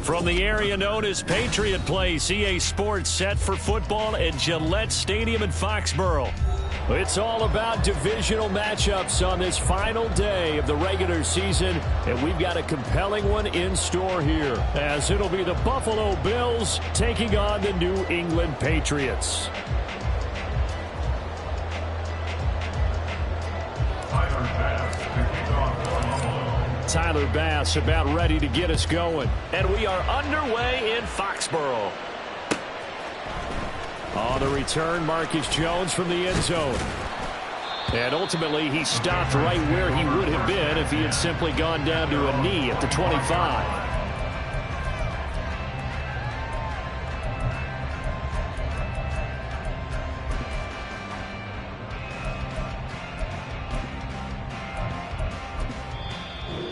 From the area known as Patriot Place, EA Sports set for football at Gillette Stadium in Foxborough. It's all about divisional matchups on this final day of the regular season, and we've got a compelling one in store here, as it'll be the Buffalo Bills taking on the New England Patriots. Tyler Bass about ready to get us going. And we are underway in Foxborough. On the return, Marcus Jones from the end zone. And ultimately, he stopped right where he would have been if he had simply gone down to a knee at the 25.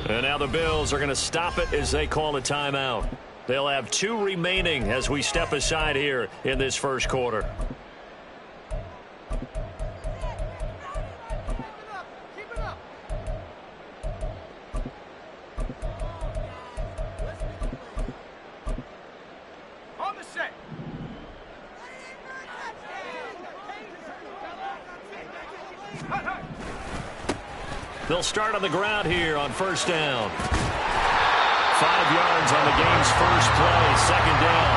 And now the Bills are going to stop it as they call a timeout. They'll have 2 remaining as we step aside here in this first quarter. They'll start on the ground here on first down. 5 yards on the game's first play, second down.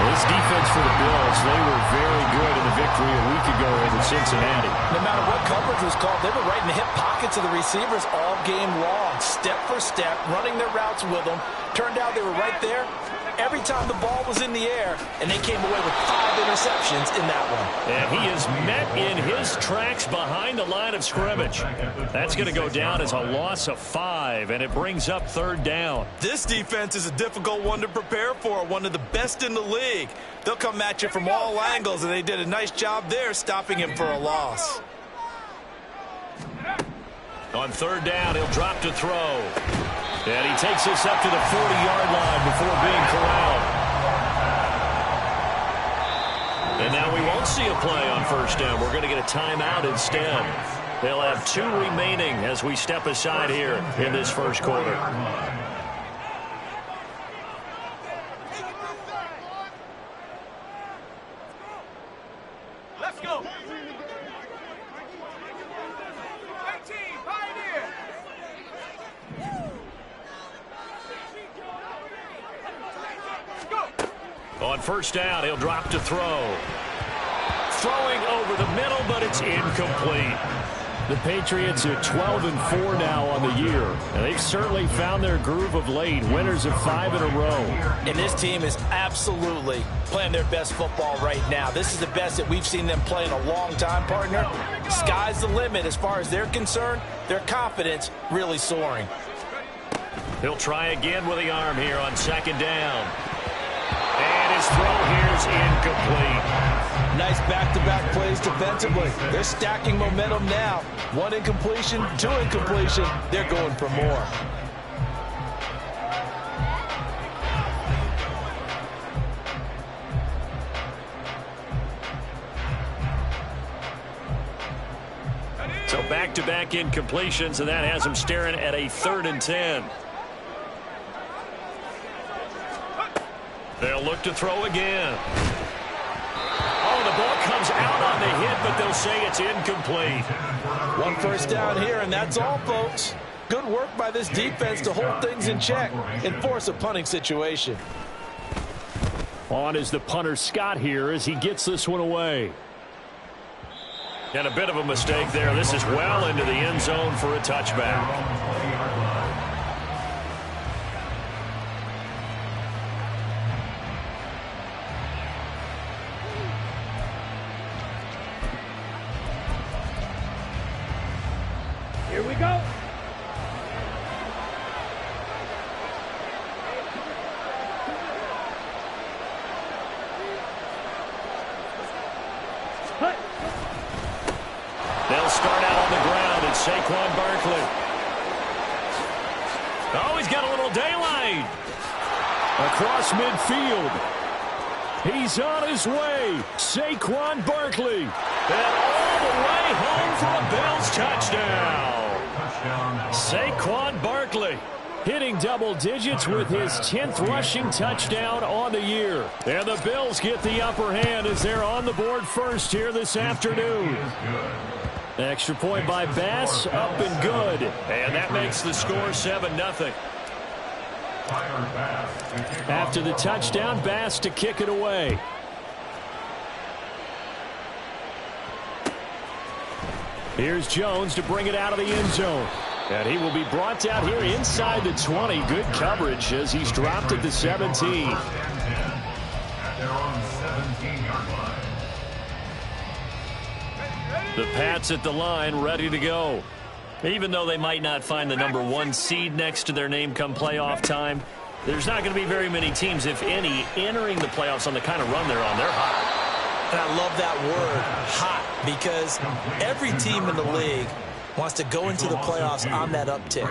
This defense for the Bills, they were very good in the victory a week ago over Cincinnati. No matter what coverage was called, they were right in the hip pockets of the receivers all game long, step for step, running their routes with them. Turned out they were right there every time the ball was in the air, and they came away with 5 interceptions in that one. And he is met in his tracks behind the line of scrimmage. That's going to go down as a loss of 5, and it brings up third down. This defense is a difficult one to prepare for, one of the best in the league. They'll come at you from all angles, and they did a nice job there stopping him for a loss. On third down, he'll drop to throw. And he takes this up to the 40-yard line before being corralled. And now we won't see a play on first down. We're going to get a timeout instead. They'll have 2 remaining as we step aside here in this first quarter. Let's go. On first down, he'll drop to throw. Throwing over the middle, but it's incomplete. The Patriots are 12-4 now on the year, and they've certainly found their groove of late, winners of 5 in a row. And this team is absolutely playing their best football right now. This is the best that we've seen them play in a long time, partner. Sky's the limit as far as they're concerned. Their confidence really soaring. He'll try again with the arm here on second down. And his throw here's incomplete. Nice back-to-back plays defensively. They're stacking momentum now. 1 incompletion, 2 incompletion. They're going for more. So back-to-back incompletions, and that has him staring at a 3rd and 10. They'll look to throw again. Oh, the ball comes out on the hit, but they'll say it's incomplete. 1 first down here, and that's all, folks. Good work by this defense to hold things in check and force a punting situation. On is the punter Scott here as he gets this one away. And a bit of a mistake there. This is well into the end zone for a touchback. Here we go. They'll start out on the ground. It's Saquon Barkley. Oh, he's got a little daylight. Across midfield. He's on his way. Saquon Barkley. And all the way home for a Bills touchdown. Saquon Barkley. hitting double digits with his 10th rushing touchdown on the year. And the Bills get the upper hand as they're on the board first here this afternoon. Extra point by Bass, up and good. And that makes the score 7-0. After the touchdown, Bass to kick it away. Here's Jones to bring it out of the end zone. And he will be brought down here inside the 20. Good coverage as he's dropped at the 17. The Pats at the line, ready to go. Even though they might not find the #1 seed next to their name come playoff time, there's not going to be very many teams, if any, entering the playoffs on the kind of run they're on. They're hot. And I love that word, hot, because every team in the league wants to go into the playoffs on that uptick.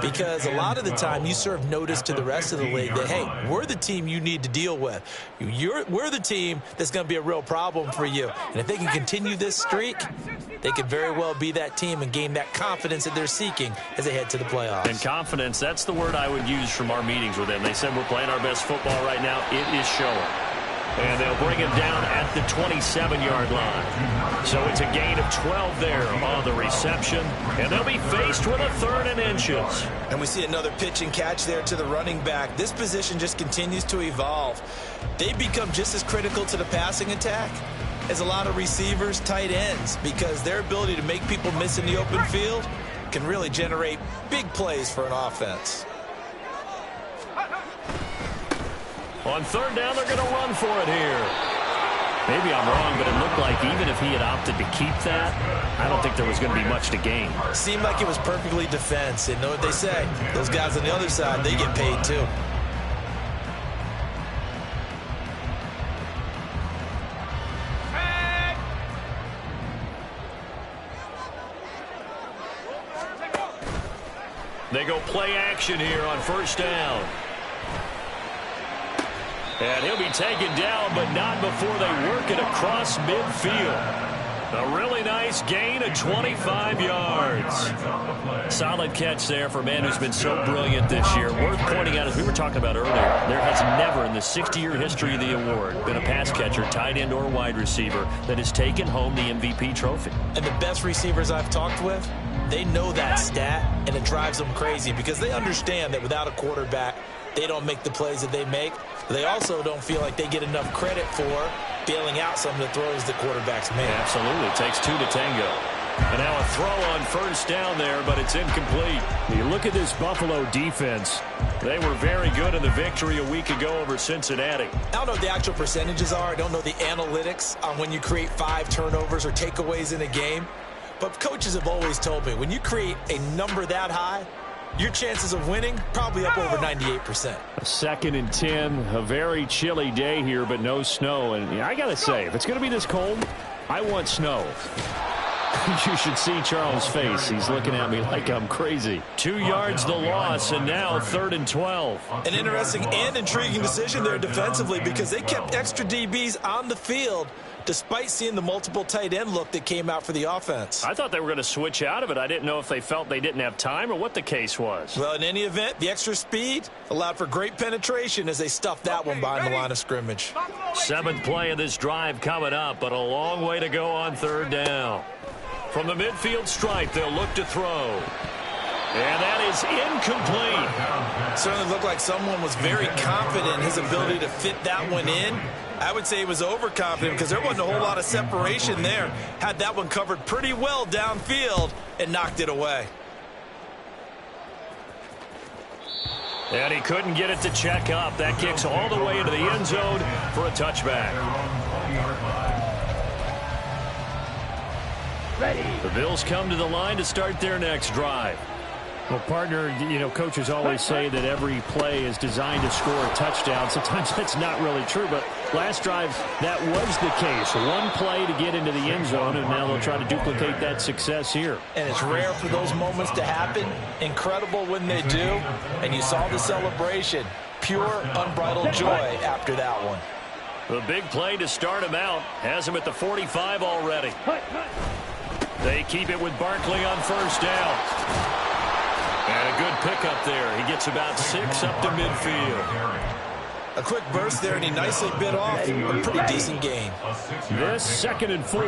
Because a lot of the time you serve notice to the rest of the league that, hey, we're the team you need to deal with. We're the team that's going to be a real problem for you. And if they can continue this streak, they could very well be that team and gain that confidence that they're seeking as they head to the playoffs. And confidence, that's the word I would use from our meetings with them. They said we're playing our best football right now. It is showing. And they'll bring him down at the 27-yard line. So it's a gain of 12 there on the reception. And they'll be faced with a 3rd and inches. And we see another pitch and catch there to the running back. This position just continues to evolve. They become just as critical to the passing attack as a lot of receivers, tight ends, because their ability to make people miss in the open field can really generate big plays for an offense. On 3rd down, they're going to run for it here. Maybe I'm wrong, but it looked like even if he had opted to keep that, I don't think there was going to be much to gain. Seemed like it was perfectly defense. And know what they say? Those guys on the other side, they get paid too. They go play action here on 1st down. And he'll be taken down, but not before they work it across midfield. A really nice gain of 25 yards. Solid catch there for a man who's been so brilliant this year. Worth pointing out, as we were talking about earlier, there has never in the 60-year history of the award been a pass catcher, tight end, or wide receiver that has taken home the MVP trophy. And the best receivers I've talked with, they know that stat, and it drives them crazy because they understand that without a quarterback, they don't make the plays that they make. They also don't feel like they get enough credit for bailing out some of the throws the quarterbacks make. Absolutely. It takes 2 to tango. And now a throw on 1st down there, but it's incomplete. You look at this Buffalo defense. They were very good in the victory a week ago over Cincinnati. I don't know what the actual percentages are. I don't know the analytics on when you create 5 turnovers or takeaways in a game. But coaches have always told me, when you create a number that high, your chances of winning probably up over 98%. A 2nd and 10, a very chilly day here, but no snow. And I got to say, if it's going to be this cold, I want snow. You should see Charles' face. He's looking at me like I'm crazy. 2 yards the loss, and now 3rd and 12. An interesting and intriguing decision there defensively because they kept extra DBs on the field despite seeing the multiple tight end look that came out for the offense. I thought they were going to switch out of it. I didn't know if they felt they didn't have time or what the case was. Well, in any event, the extra speed allowed for great penetration as they stuffed that one behind the line of scrimmage. 7th play of this drive coming up, but a long way to go on 3rd down. From the midfield stripe, they'll look to throw. And that is incomplete. Certainly looked like someone was very confident in his ability to fit that one in. I would say he was overconfident because there wasn't a whole lot of separation there. Had that one covered pretty well downfield and knocked it away. And he couldn't get it to check up. That kicks all the way into the end zone for a touchback. The Bills come to the line to start their next drive. Well, partner, you know, coaches always say that every play is designed to score a touchdown. Sometimes that's not really true, but last drive, that was the case. One play to get into the end zone, and now they'll try to duplicate that success here. And it's rare for those moments to happen. Incredible when they do. And you saw the celebration. Pure, unbridled joy after that one. The big play to start him out has him at the 45 already. They keep it with Barkley on 1st down. And a good pickup there. He gets about 6 up to midfield. A quick burst there, and he nicely bit off a pretty decent gain. This 2nd and 4.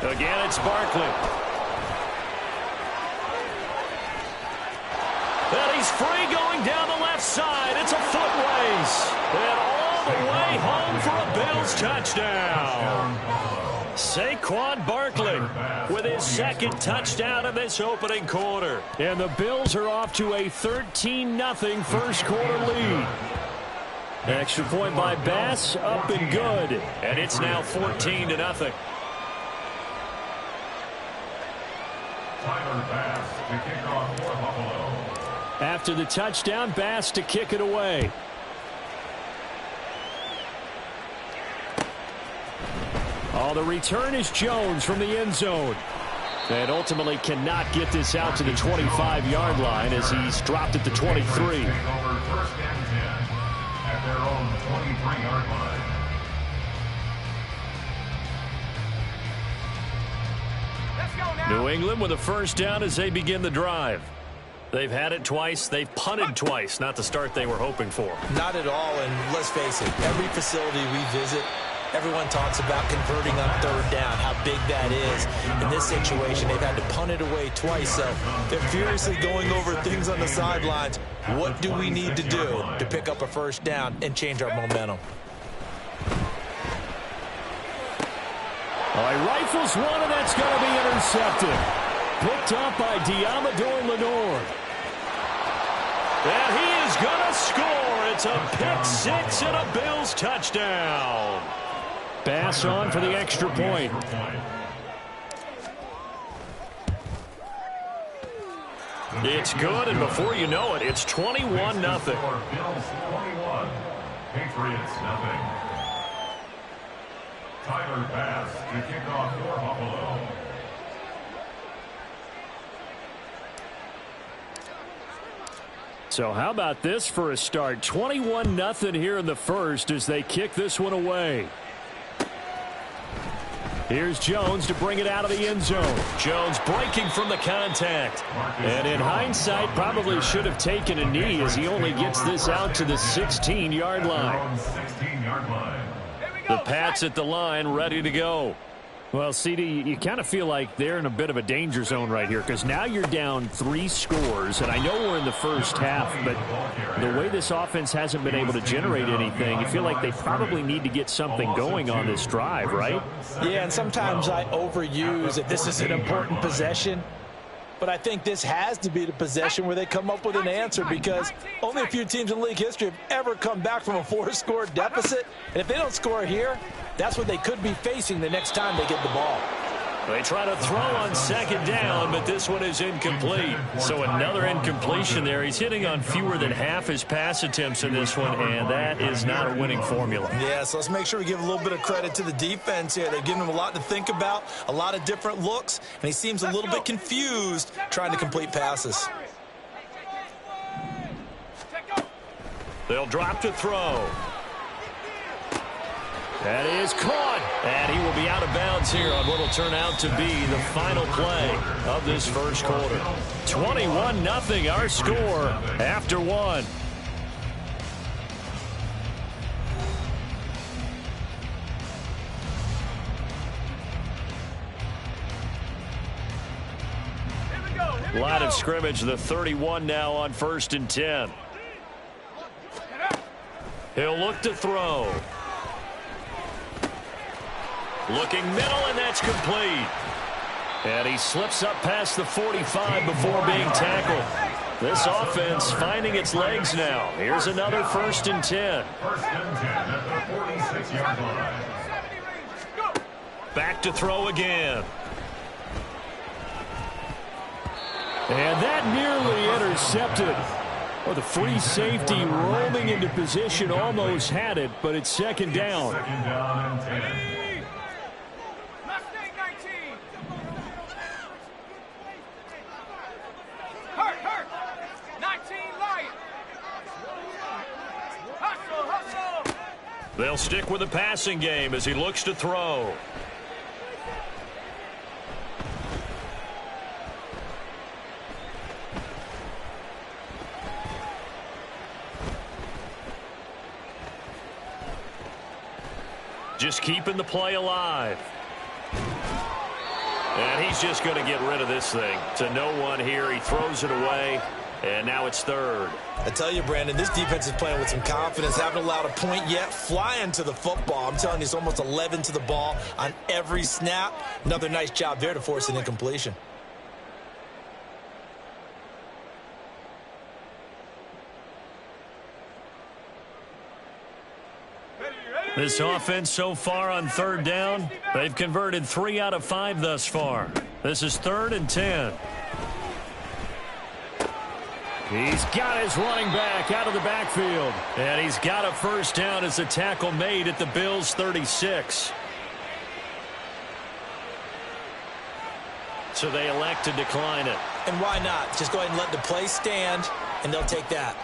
Again, it's Barkley. And he's free going down the left side. It's a foot race. And all the way home for a Bills touchdown. Saquon Barkley with his 2nd touchdown of this opening quarter. And the Bills are off to a 13-0 first quarter lead. Extra point by Bass, up and good. And it's now 14-0. After the touchdown, Bass to kick it away. Oh, the return is Jones from the end zone. And ultimately cannot get this out to the 25-yard line as he's dropped at the 23. New England with a first down as they begin the drive. They've had it twice. They've punted twice. Not the start they were hoping for. Not at all, and let's face it, every facility we visit, everyone talks about converting on 3rd down, how big that is. In this situation, they've had to punt it away twice, so they're furiously going over things on the sidelines. What do we need to do to pick up a first down and change our momentum? He rifles one, and that's going to be intercepted. Picked up by Diamador Lenore. And he is going to score. It's a pick-6 and a Bills touchdown. Bass on for the extra point. It's good, and before you know it, it's 21-0. Bills 21, Patriots 0. Tyler Bass to kick off for Buffalo. So how about this for a start? 21-0 here in the first as they kick this one away. Here's Jones to bring it out of the end zone. Jones breaking from the contact. And in hindsight, probably should have taken a knee as he only gets this out to the 16-yard line. The Pats at the line, ready to go. Well, CD, you kind of feel like they're in a bit of a danger zone right here because now you're down 3 scores, and I know we're in the first half, but the way this offense hasn't been able to generate anything, you feel like they probably need to get something going on this drive, right? Yeah, and sometimes I overuse that this is an important possession. But I think this has to be the possession where they come up with an answer because only a few teams in league history have ever come back from a 4-score deficit. And if they don't score here, that's what they could be facing the next time they get the ball. They try to throw on 2nd down, but this one is incomplete. So another incompletion there. He's hitting on fewer than half his pass attempts in this one, and that is not a winning formula. Yeah, so let's make sure we give a little bit of credit to the defense here. They've given him a lot to think about, a lot of different looks, and he seems a little bit confused trying to complete passes. They'll drop to throw. That is caught, and he will be out of bounds here on what will turn out to be the final play of this first quarter. 21-0 our score after 1. Line of scrimmage, the 31 now on 1st and 10. He'll look to throw. Looking middle, and that's complete. And he slips up past the 45 before being tackled. This offense finding its legs now. Here's another 1st and 10. Back to throw again. And that nearly intercepted. Well, the free safety roaming into position almost had it, but it's 2nd down. They'll stick with the passing game as he looks to throw. just keeping the play alive. And he's just going to get rid of this thing. To no one here. He throws it away. And now it's third. I tell you, Brandon, this defense is playing with some confidence. Haven't allowed a point yet. Flying to the football. I'm telling you, it's almost 11 to the ball on every snap. Another nice job there to force an incompletion. This offense so far on third down, they've converted 3 out of 5 thus far. This is 3rd and 10. He's got his running back out of the backfield. And he's got a first down as the tackle made at the Bills' 36. So they elect to decline it. And why not? Just go ahead and let the play stand, and they'll take that.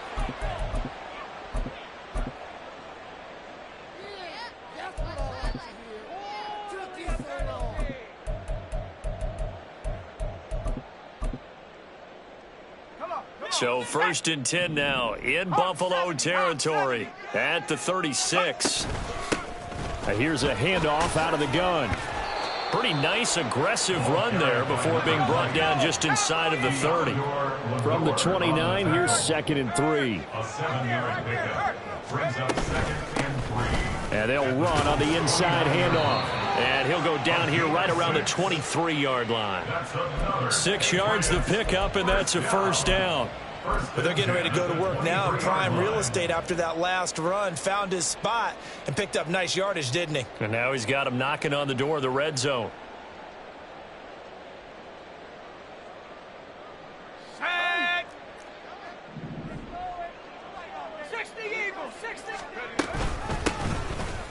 So 1st and 10 now in Buffalo territory at the 36. Here's a handoff out of the gun. Pretty nice aggressive run there before being brought down just inside of the 30. From the 29, here's 2nd and 3. A 7-yard pickup brings up 2nd and 3. And they'll run on the inside handoff. And he'll go down here right around the 23-yard line. 6 yards the pickup, and that's a first down. But they're getting ready to go to work now in prime real estate after that last run. Found his spot and picked up nice yardage, didn't he? And now he's got him knocking on the door of the red zone. Set. 60 Eagles, 60.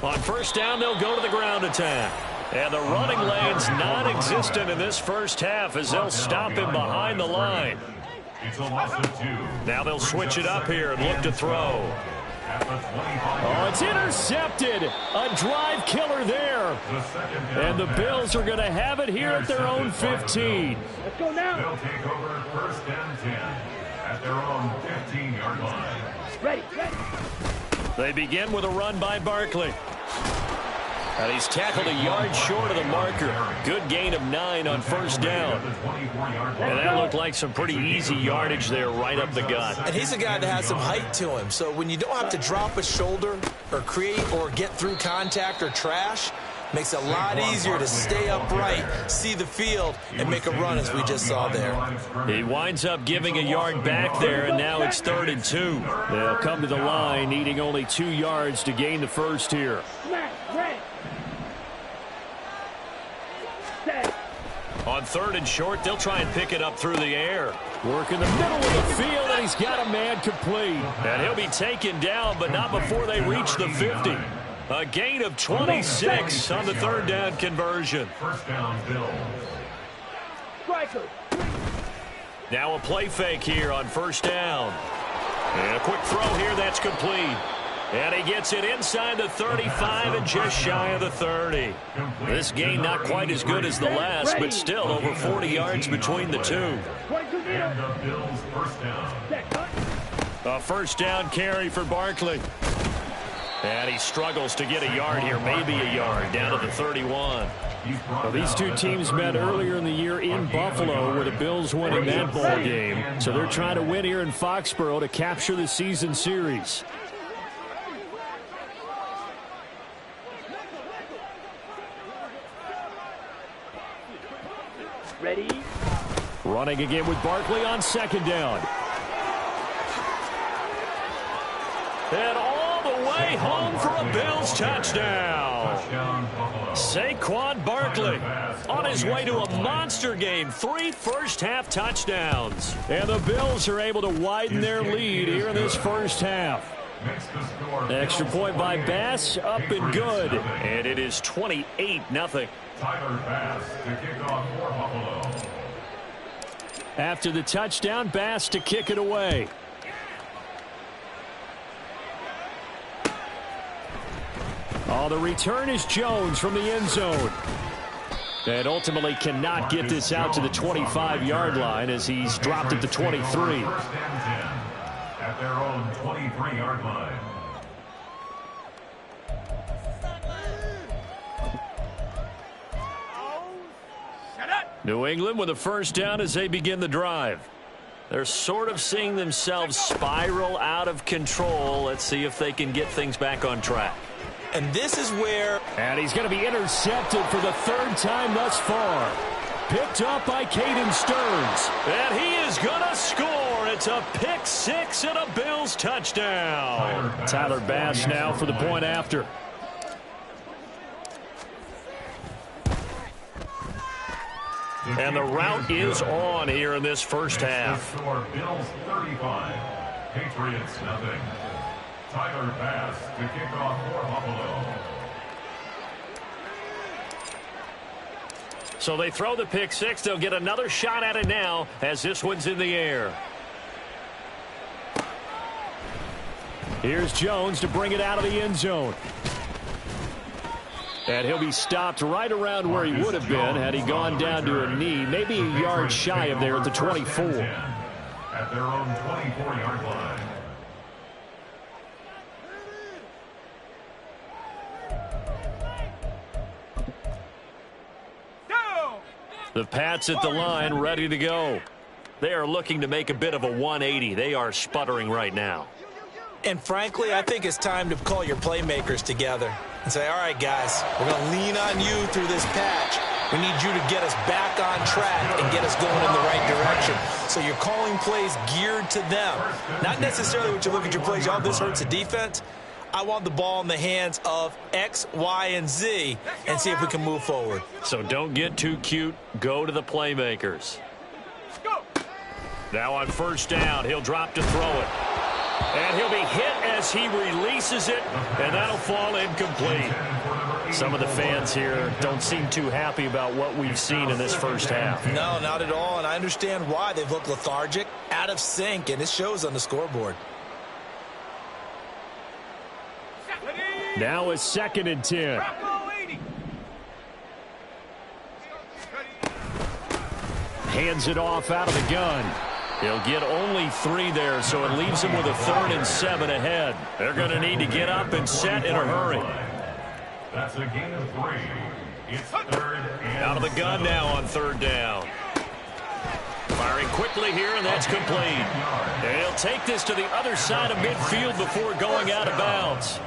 On first down, they'll go to the ground attack. And the running lane's non-existent in this first half as they'll stop him behind the line. It's a loss of 2. Now they'll switch it up here and look to throw. At the 25. Oh, it's intercepted. A drive killer there. The second down And the Bills are going to have it here at their own 15. Let's go now. They'll take over 1st and 10 at their own 15-yard line. Ready, ready. They begin with a run by Barkley. And he's tackled a yard short of the marker. Good gain of 9 on first down. And that looked like some pretty easy yardage there right up the gut. And he's a guy that has some height to him. So when you don't have to drop a shoulder or create or get through contact or trash, makes it a lot easier to stay upright, see the field, and make a run as we just saw there. He winds up giving a yard back there, and now it's 3rd and 2. They'll come to the line, needing only 2 yards to gain the first here. Smash, ready. Set. On 3rd and short, they'll try and pick it up through the air. Work in the middle of the field, and he's got a man complete. And he'll be taken down, but not before they reach the 50. A gain of 26 on the 3rd down conversion. First down, Bills. Striker. Now a play fake here on first down. And a quick throw here, that's complete. And he gets it inside the 35 and just shy of the 30. This gain not quite as good as the last, but still over 40 yards between the two. And the Bills' first down. A first down carry for Barkley. And he struggles to get a yard here, maybe a yard, down to the 31. Well, these two teams met earlier in the year in Buffalo, where the Bills winning that ball game. So they're trying to win here in Foxborough to capture the season series. Ready. Running again with Barkley on second down. And all the way home for a Bills touchdown. Saquon Barkley on his way to a monster game. 3 first-half touchdowns. And the Bills are able to widen their lead here in this first half. Extra point by Bass, up and good. And it is 28-0. Tyler Bass to kick off for Buffalo. After the touchdown, Bass to kick it away. Oh, the return is Jones from the end zone. And ultimately cannot get this out to the 25-yard line as he's dropped at the 23. First and 10 at their own 23-yard line. New England with a first down as they begin the drive. They're sort of seeing themselves spiral out of control. Let's see if they can get things back on track. And this is where... And he's going to be intercepted for the third time thus far. Picked up by Caden Stearns. And he is going to score. It's a pick six and a Bills touchdown. Tyler Bass now for the point after. And the route is on here in this first half. Bills 35, Patriots nothing. Tyler Bass to kick off for Buffalo. So they throw the pick six. They'll get another shot at it now as this one's in the air. Here's Jones to bring it out of the end zone. And he'll be stopped right around where he would have been had he gone down to a knee, maybe a yard shy of there at the 24. At their own 24-yard line. The Pats at the line, ready to go. They are looking to make a bit of a 180. They are sputtering right now. And frankly, I think it's time to call your playmakers together and say, all right, guys, we're going to lean on you through this patch. We need you to get us back on track and get us going in the right direction. So you're calling plays geared to them. Not necessarily what you look at your plays, oh, this hurts the defense. I want the ball in the hands of X, Y, and Z and see if we can move forward. So don't get too cute. Go to the playmakers. Now on first down, he'll drop to throw it. And he'll be hit as he releases it, and that'll fall incomplete. Some of the fans here don't seem too happy about what we've seen in this first half. No, not at all, and I understand why. They've looked lethargic, out of sync, and it shows on the scoreboard. Now it's 2nd and 10. Hands it off out of the gun. He'll get only 3 there, so it leaves him with a 3rd and 7 ahead. They're going to need to get up and set in a hurry. That's a gain of 3. It's 3rd and out of the gun now on 3rd down. Firing quickly here, and that's complete. And he'll take this to the other side of midfield before going out of bounds.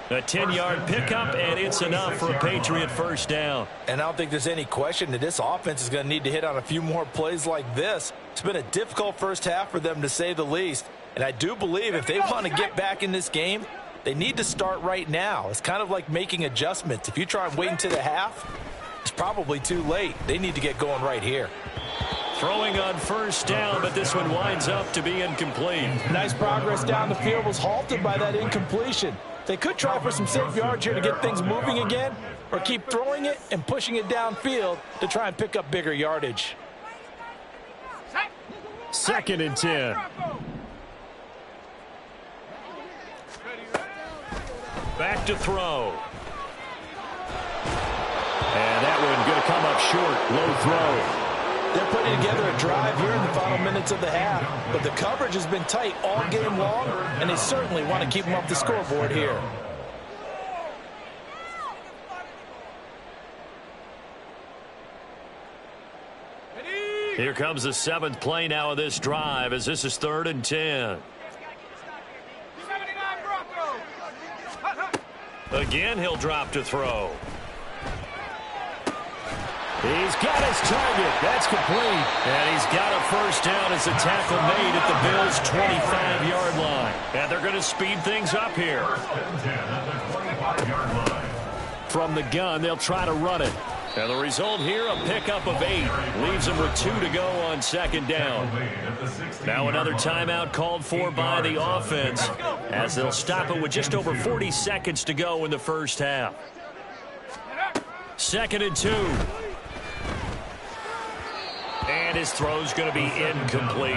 A 10-yard pickup, and it's enough for a Patriot first down. And I don't think there's any question that this offense is going to need to hit on a few more plays like this. It's been a difficult first half for them, to say the least. And I do believe if they want to get back in this game, they need to start right now. It's kind of like making adjustments. If you try and wait until the half, it's probably too late. They need to get going right here. Throwing on first down, but this one winds up to be incomplete. Nice progress down the field was halted by that incompletion. They could try for some safe yards here to get things moving again, or keep throwing it and pushing it downfield to try and pick up bigger yardage. 2nd and 10. Back to throw. And that one going to come up short. Low throw. They're putting together a drive here in the final minutes of the half, but the coverage has been tight all game long, and they certainly want to keep them off the scoreboard here. Here comes the 7th play now of this drive, as this is 3rd and 10. Again, he'll drop to throw. He's got his target. That's complete. And he's got a first down as the tackle made at the Bills' 25-yard line. And they're going to speed things up here. 1st and 10 at the 25-yard line. From the gun, they'll try to run it. And the result here, a pickup of 8. Leaves them with 2 to go on 2nd down. Now another timeout called for by the offense, as they'll stop it with just over 40 seconds to go in the first half. 2nd and 2. And his throw's going to be incomplete.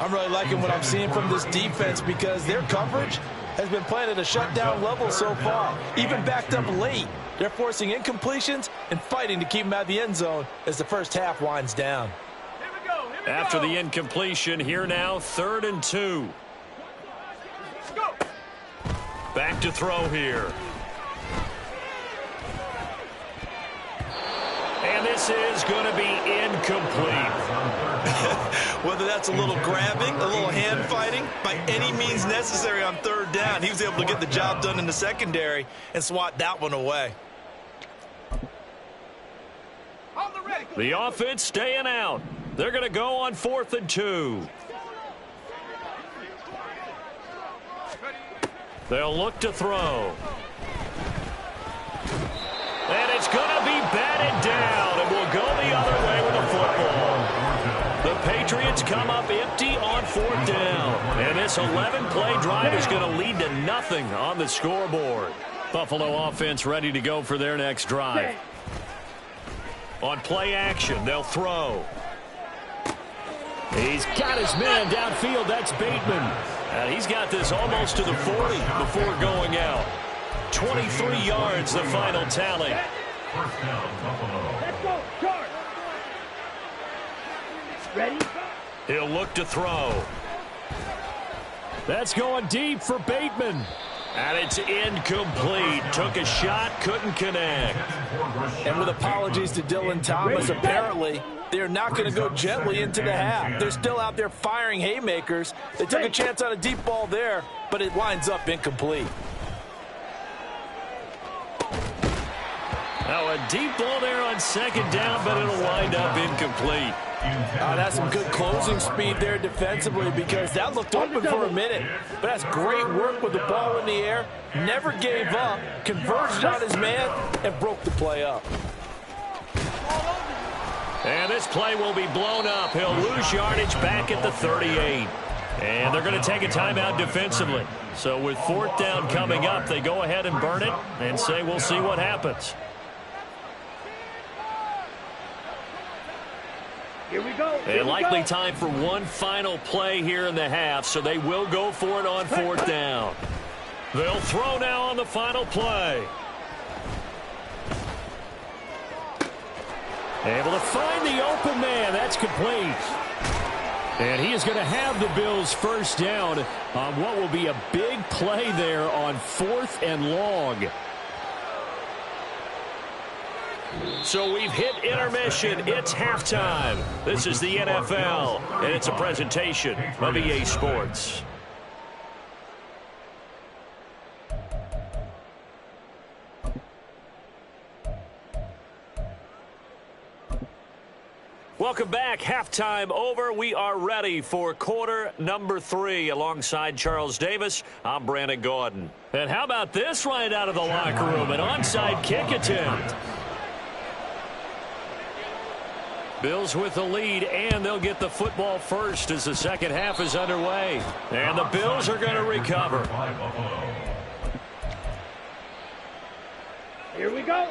I'm really liking what I'm seeing from this defense, because their coverage has been playing at a shutdown level so far. Even backed up late, they're forcing incompletions and fighting to keep them out of the end zone as the first half winds down. After the incompletion, here now, 3rd and 2. Back to throw here. And this is going to be incomplete. Whether that's a little grabbing, a little hand fighting, by any means necessary on third down, he was able to get the job done in the secondary and swat that one away. The offense staying out. They're going to go on 4th and 2. They'll look to throw. And it's going to be batted down, and we'll go the other way with the football. The Patriots come up empty on 4th down. And this 11-play drive is going to lead to nothing on the scoreboard. Buffalo offense ready to go for their next drive. On play action, they'll throw. He's got his man downfield. That's Bateman. And he's got this almost to the 40 before going out. 23 yards, the final tally. First down, Buffalo. Let's go, charge. Ready? He'll look to throw. That's going deep for Bateman. And it's incomplete. Took a shot, couldn't connect. And with apologies to Dylan Thomas, apparently they're not going to go gently into the half. They're still out there firing haymakers. They took a chance on a deep ball there, but it winds up incomplete. Now a deep ball there on 2nd down, but it'll wind up incomplete. That's some good closing speed there defensively, because that looked open for a minute. But that's great work with the ball in the air. Never gave up, converged on his man, and broke the play up. And this play will be blown up. He'll lose yardage back at the 38. And they're going to take a timeout defensively. So with 4th down coming up, they go ahead and burn it and say we'll see what happens. Here we go. And likely time for one final play here in the half, so they will go for it on 4th down. They'll throw now on the final play. Able to find the open man. That's complete. And he is going to have the Bills first down on what will be a big play there on 4th and long. So we've hit intermission. It's halftime. This is the NFL, and it's a presentation of EA Sports. Welcome back. Halftime over. We are ready for quarter number 3. Alongside Charles Davis, I'm Brandon Gordon. And how about this right out of the locker room? An onside kick attempt. Bills with the lead, and they'll get the football first as the second half is underway. And the Bills are going to recover. Here we go.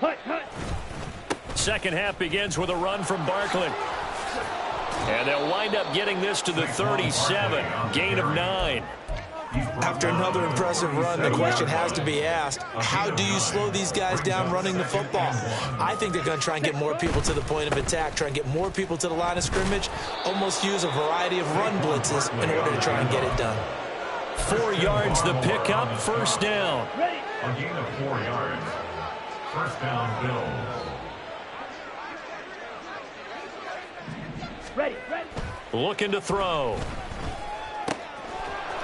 Hut, hut. Second half begins with a run from Barkley. And they'll wind up getting this to the 37. Gain of 9. After another impressive run, the question has to be asked, how do you slow these guys down running the football? I think they're going to try and get more people to the point of attack, try and get more people to the line of scrimmage, almost use a variety of run blitzes in order to try and get it done. 4 yards the pickup, first down. A gain of 4 yards. First down, Bills. Ready, ready. Looking to throw.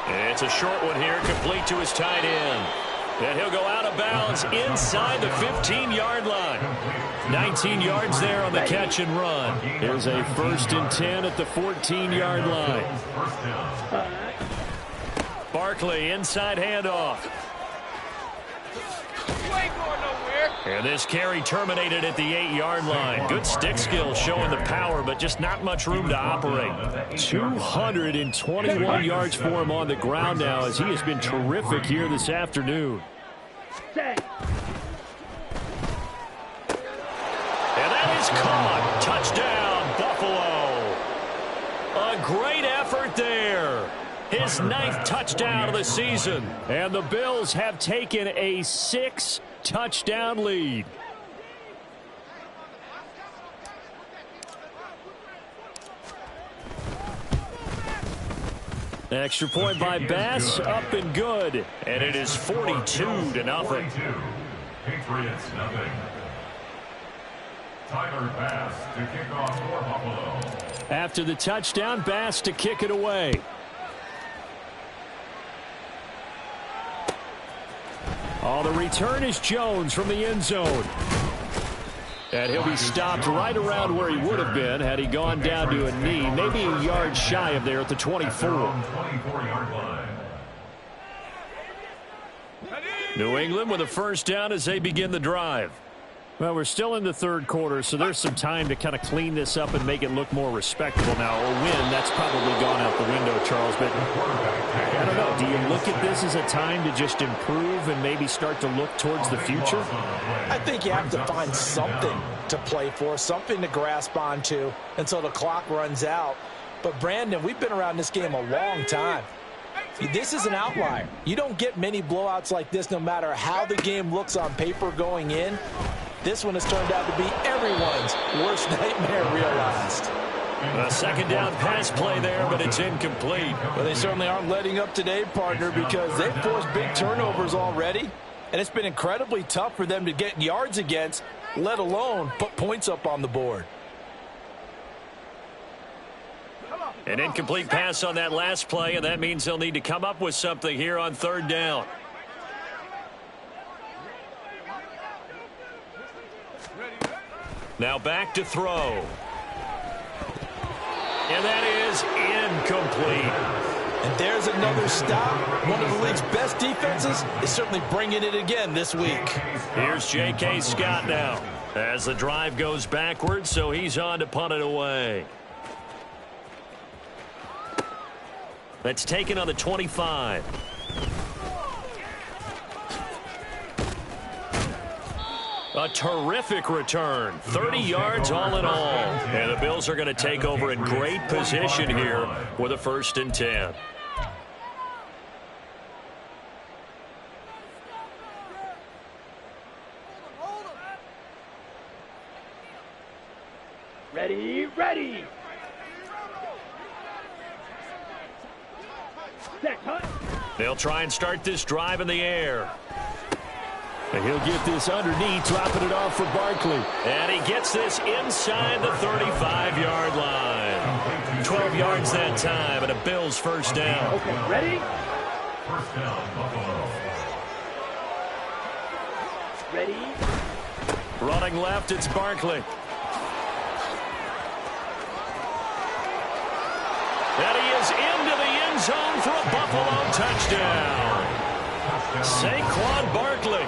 It's a short one here, complete to his tight end. And he'll go out of bounds inside the 15-yard line. 19 yards there on the catch and run. Here's a 1st and 10 at the 14-yard line. Barkley, inside handoff. And this carry terminated at the 8-yard line. Good stick skill showing the power, but just not much room to operate. 221 yards for him on the ground now, as he has been terrific here this afternoon. Set. And that is caught. Touchdown, Buffalo. A great effort there. His 9th touchdown of the season. And the Bills have taken a 6-touchdown lead. Extra point by Bass, up and good. And it is 42-0. 42. Patriots nothing. Tyler Bass to kick off for Buffalo. After the touchdown, Bass to kick it away. Oh, the return is Jones from the end zone. And he'll be stopped right around where he would have been had he gone down to a knee, maybe a yard shy of there at the 24. 24-yard line. New England with a first down as they begin the drive. Well, we're still in the third quarter, so there's some time to kind of clean this up and make it look more respectable. Now, a win, that's probably gone out the window, Charles, but I don't know. Do you look at this as a time to just improve and maybe start to look towards the future? I think you have to find something to play for, something to grasp onto until the clock runs out. But, Brandon, we've been around this game a long time. This is an outlier. You don't get many blowouts like this no matter how the game looks on paper going in. This one has turned out to be everyone's worst nightmare realized. A second down pass play there, but it's incomplete. Well, they certainly aren't letting up today, partner, because they've forced big turnovers already. And it's been incredibly tough for them to get yards against, let alone put points up on the board. An incomplete pass on that last play, and that means they'll need to come up with something here on third down. Now back to throw. And that is incomplete. And there's another stop. One of the league's best defenses is certainly bringing it again this week. Here's J.K. Scott now as the drive goes backwards, so he's on to punt it away. That's taken on the 25. A terrific return. 30 yards all in all. And the Bills are going to take over in great position here with a 1st and 10. Ready, ready. Set, cut. They'll try and start this drive in the air. And he'll get this underneath, dropping it off for Barkley. And he gets this inside the 35-yard line. 12 yards that time, and a Bills first down. Okay, ready? First down, Buffalo. Ready? Running left, it's Barkley. And he is into the end zone for a Buffalo touchdown. Saquon Barkley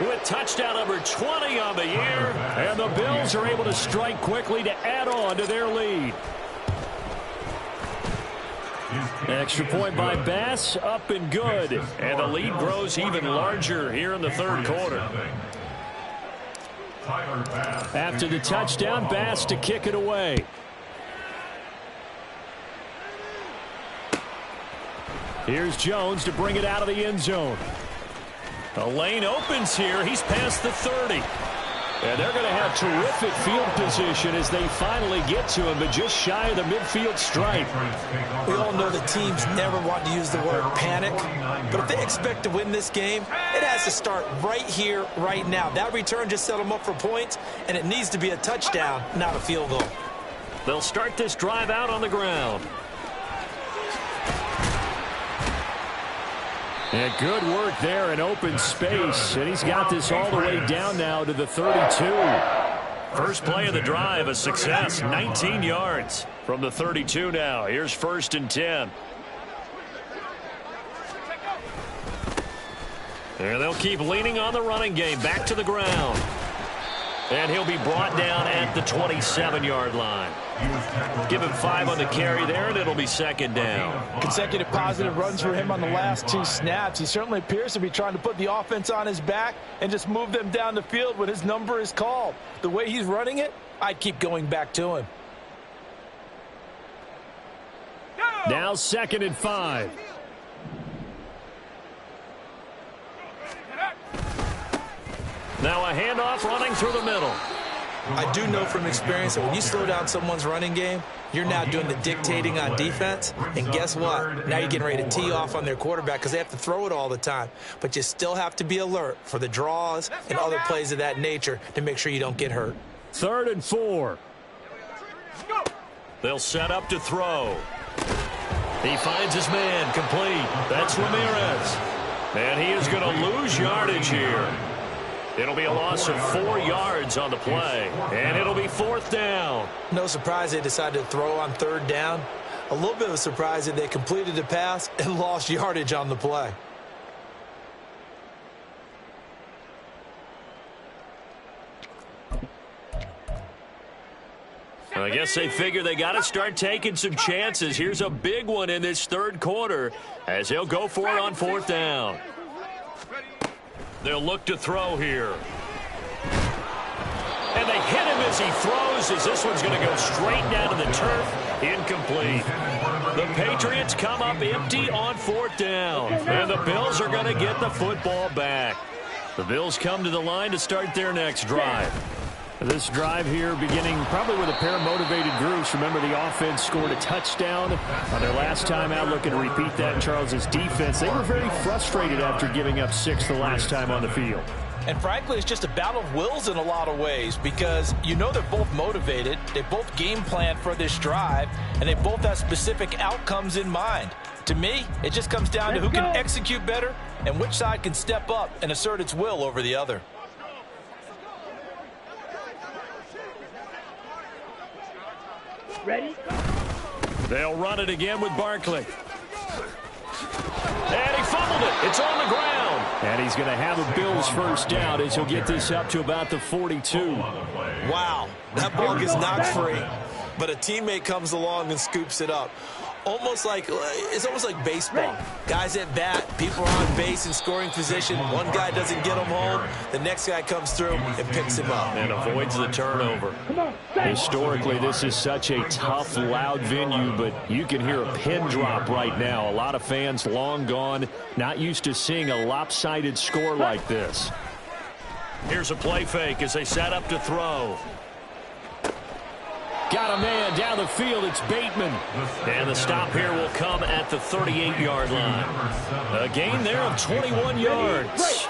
with touchdown number 20 on the year. And the Bills are able to strike quickly to add on to their lead. Extra point by Bass, up and good. And the lead grows even larger here in the third quarter. After the touchdown, Bass to kick it away. Here's Jones to bring it out of the end zone. The lane opens here. He's past the 30. And they're going to have terrific field position as they finally get to him, but just shy of the midfield stripe. We all know the teams never want to use the word panic, but if they expect to win this game, it has to start right here, right now. That return just set them up for points, and it needs to be a touchdown, not a field goal. They'll start this drive out on the ground. And good work there in open space. And he's got this all the way down now to the 32. First play of the drive, a success. 19 yards from the 32 now. Here's 1st and 10. And they'll keep leaning on the running game. Back to the ground. And he'll be brought down at the 27-yard line. Give him 5 on the carry there, and it'll be 2nd down. Consecutive positive runs for him on the last 2 snaps. He certainly appears to be trying to put the offense on his back and just move them down the field when his number is called. The way he's running it, I'd keep going back to him. Now 2nd and 5. Now a handoff running through the middle. I do know from experience that when you slow down someone's running game, you're now doing the dictating on defense, and guess what? Now you're getting ready to tee off on their quarterback because they have to throw it all the time. But you still have to be alert for the draws and other plays of that nature to make sure you don't get hurt. 3rd and 4. They'll set up to throw. He finds his man, complete. That's Ramirez. And he is going to lose yardage here. It'll be a loss of 4 yards on the play, and it'll be 4th down. No surprise they decided to throw on 3rd down. A little bit of a surprise that they completed the pass and lost yardage on the play. I guess they figure they got to start taking some chances. Here's a big one in this 3rd quarter as they'll go for it on 4th down. They'll look to throw here. And they hit him as he throws, as this one's going to go straight down to the turf. Incomplete. The Patriots come up empty on 4th down. And the Bills are going to get the football back. The Bills come to the line to start their next drive. This drive here beginning probably with a pair of motivated groups. Remember, the offense scored a touchdown on their last time out. Looking to repeat that in Charles's defense. They were very frustrated after giving up 6 the last time on the field. And frankly, it's just a battle of wills in a lot of ways because you know they're both motivated. They both game plan for this drive, and they both have specific outcomes in mind. To me, it just comes down to who can execute better and which side can step up and assert its will over the other. Ready? They'll run it again with Barkley. And he fumbled it. It's on the ground. And he's going to have a Bills first down as he'll get this up to about the 42. Wow, that ball gets knocked free, but a teammate comes along and scoops it up. It's almost like baseball. Guys at bat, people are on base in scoring position. One guy doesn't get him home. The next guy comes through and picks him up. And avoids the turnover. Historically, this is such a tough, loud venue, but you can hear a pin drop right now. A lot of fans long gone, not used to seeing a lopsided score like this. Here's a play fake as they set up to throw. Got a man down the field. It's Bateman. And the stop here will come at the 38-yard line. A gain there of 21 yards.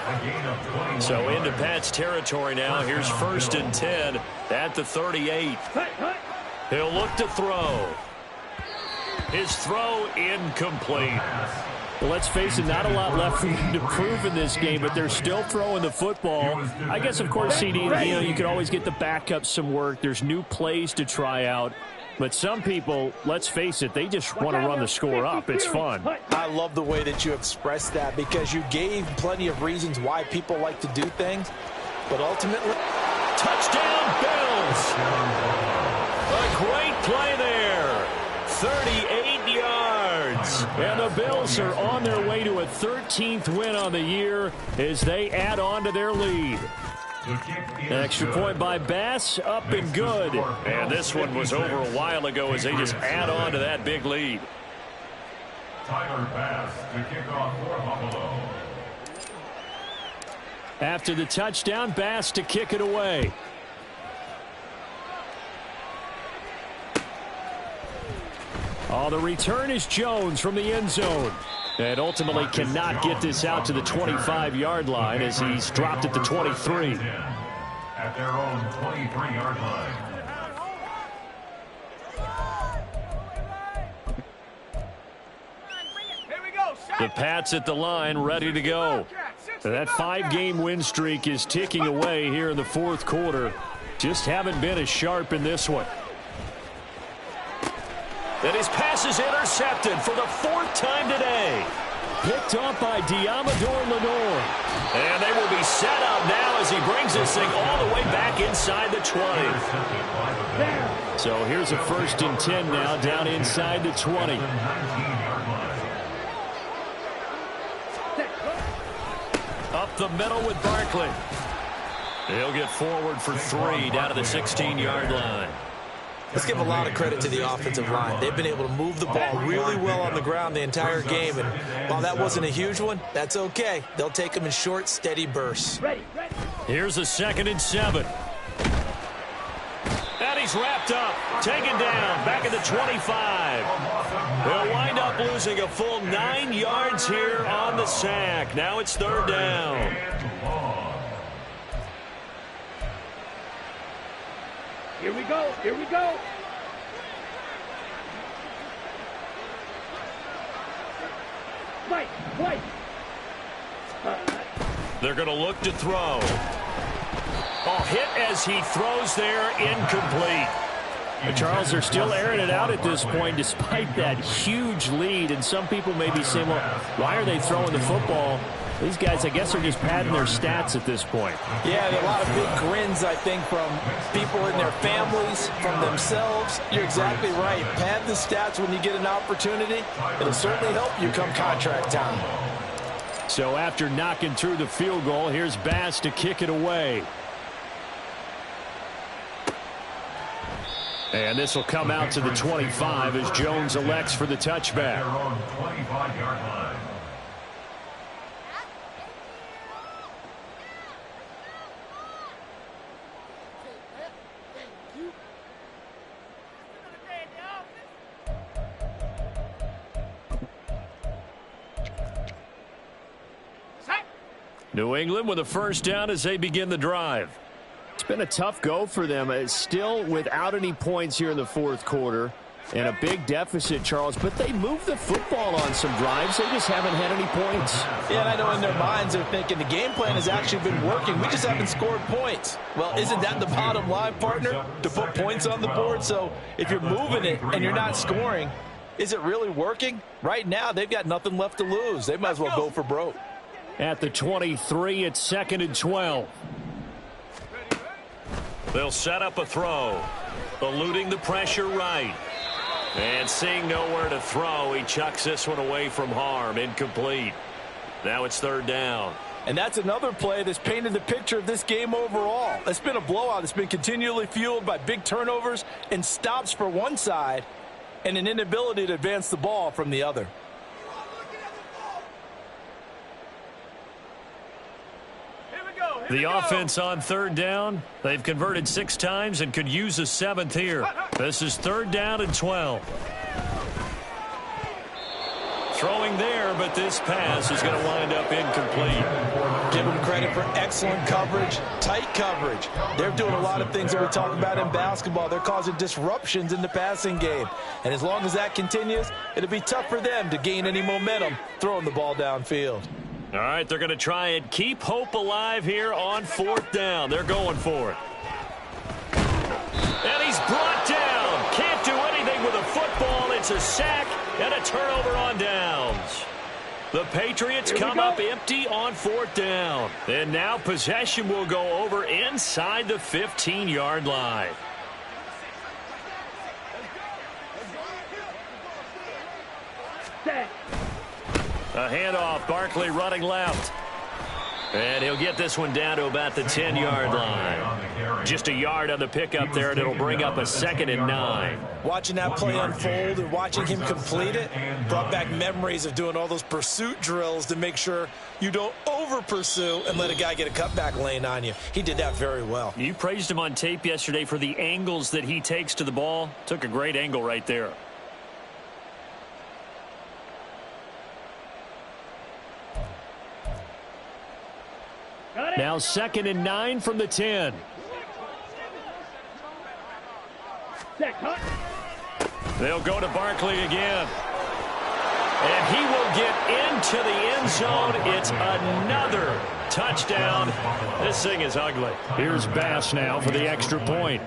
So into Pat's territory now. Here's 1st and 10 at the 38. He'll look to throw. His throw incomplete. Well, let's face it, not a lot left for them to prove in this game, but they're still throwing the football. I guess, of course, CD, you could always get the backup some work. There's new plays to try out. But some people, let's face it, they just want to run the score up. It's fun. I love the way that you expressed that because you gave plenty of reasons why people like to do things. But ultimately, touchdown Bills! A great play there. 38 yards. And the Bills are on their way to a 13th win on the year as they add on to their lead. Extra point by Bass, up and good. And this one was over a while ago as they just add on to that big lead. Tyler Bass to kick off for Buffalo. After the touchdown, Bass to kick it away. Oh, the return is Jones from the end zone. And ultimately cannot get this out to the 25-yard line as he's dropped at the 23. At their own 23-yard line. The Pats at the line, ready to go. That 5-game win streak is ticking away here in the 4th quarter. Just haven't been as sharp in this one. And his pass is intercepted for the 4th time today. Picked up by Diamador Lenore. And they will be set up now as he brings this thing all the way back inside the 20. So here's a 1st and 10 now down inside the 20. Up the middle with Barkley. He'll get forward for 3 down to the 16-yard line. Let's give a lot of credit to the offensive line. They've been able to move the ball really well on the ground the entire game. And while that wasn't a huge one, that's okay. They'll take them in short, steady bursts. Here's a 2nd and 7. is wrapped up, taken down, back at the 25. They'll wind up losing a full 9 yards here on the sack. Now it's third down. Here we go. Here we go. Play. They're going to look to throw. Oh, hit as he throws there, incomplete. But Charles, they're still airing it out at this point despite that huge lead. And some people may be saying, well, why are they throwing the football? These guys, I guess, are just padding their stats at this point. Yeah, there are a lot of big grins, I think, from people in their families, from themselves. You're exactly right. Pad the stats when you get an opportunity. It'll certainly help you come contract time. So after knocking through the field goal, here's Bass to kick it away. And this will come out to the 25 as Jones elects for the touchback. New England with a first down as they begin the drive. It's been a tough go for them. It's still without any points here in the fourth quarter and a big deficit, Charles, but they moved the football on some drives. They just haven't had any points. Yeah, and I know in their minds they're thinking the game plan has actually been working. We just haven't scored points. Well, isn't that the bottom line, partner, to put points on the board? So if you're moving it and you're not scoring, is it really working? Right now, they've got nothing left to lose. They might as well go for broke. At the 23, it's 2nd and 12. They'll set up a throw. Eluding the pressure right. And seeing nowhere to throw, he chucks this one away from harm. Incomplete. Now it's third down. And that's another play that's painted the picture of this game overall. It's been a blowout. It's been continually fueled by big turnovers and stops for one side and an inability to advance the ball from the other. The offense on third down, they've converted 6 times and could use a 7th here. This is third down and 12. Throwing there, but this pass is going to wind up incomplete. Give them credit for excellent coverage, tight coverage. They're doing a lot of things that we talk about in basketball. They're causing disruptions in the passing game. And as long as that continues, it'll be tough for them to gain any momentum throwing the ball downfield. All right, they're going to try and keep hope alive here on 4th down. They're going for it. And he's brought down. Can't do anything with a football. It's a sack and a turnover on downs. The Patriots come up empty on 4th down. And now possession will go over inside the 15-yard line. A handoff, Barkley running left. And he'll get this one down to about the 10-yard line. Just a yard on the pickup there, and it'll bring up a 2nd and 9. Watching that play unfold and watching him complete it brought back memories of doing all those pursuit drills to make sure you don't over-pursue and let a guy get a cutback lane on you. He did that very well. You praised him on tape yesterday for the angles that he takes to the ball. Took a great angle right there. Now 2nd and 9 from the 10. They'll go to Barkley again. And he will get into the end zone. It's another touchdown. This thing is ugly. Here's Bass now for the extra point.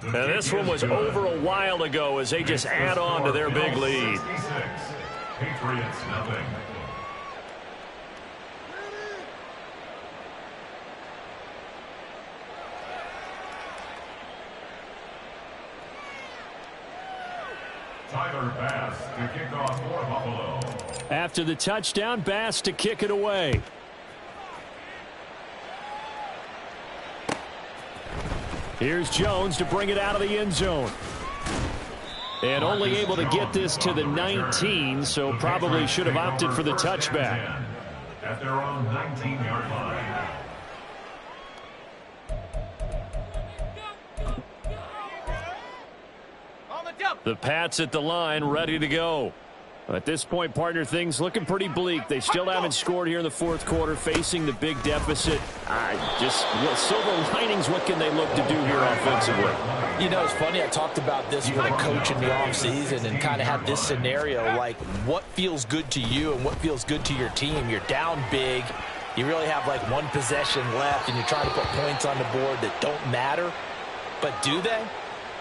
Now this one was over a while ago as they just add on to their big lead. Patriots nothing. Tyler Bass to kick off for Buffalo. After the touchdown, Bass to kick it away. Here's Jones to bring it out of the end zone. And only able to get this to the 19, so probably should have opted for the touchback. At their own 19-yard line. The Pats at the line, ready to go. At this point, partner, things looking pretty bleak. They still haven't scored here in the fourth quarter, facing the big deficit. Silver linings, what can they look to do here offensively? You know, it's funny. I talked about this with a coach in the offseason and kind of had this scenario, like what feels good to you and what feels good to your team. You're down big. You really have like one possession left, and you're trying to put points on the board that don't matter. But do they?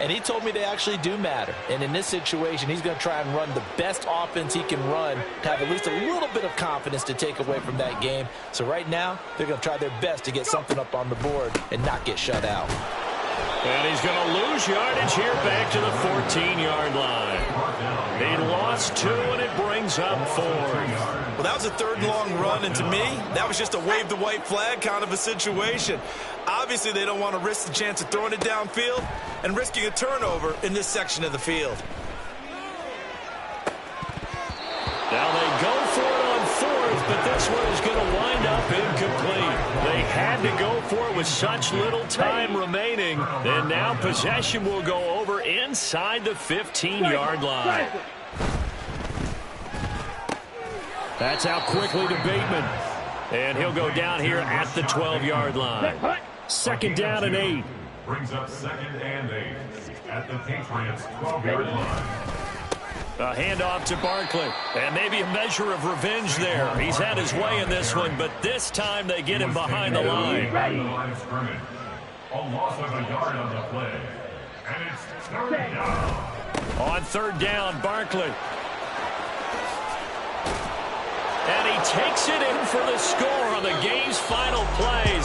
And he told me they actually do matter. And in this situation, he's going to try and run the best offense he can run to have at least a little bit of confidence to take away from that game. So right now, they're going to try their best to get something up on the board and not get shut out. And he's going to lose yardage here back to the 14-yard line. He lost 2, and it brings up 4. Well, that was a third and long run, and to me, that was just a wave the white flag kind of a situation. Obviously, they don't want to risk the chance of throwing it downfield and risking a turnover in this section of the field. Now they go for it on 4th, but this one is going to wind up incomplete. They had to go for it with such little time remaining, and now possession will go over inside the 15-yard line. That's out quickly to Bateman, and he'll go down here at the 12-yard line. 2nd down and 8. Brings up 2nd and 8 at the Patriots' 12-yard line. A handoff to Barkley, and maybe a measure of revenge there. He's had his way in this one, but this time they get him behind the line. Behind the line of scrimmage. A loss of a yard on the play. And it's 3rd down. On 3rd down, Barkley. And he takes it in for the score on the game's final play.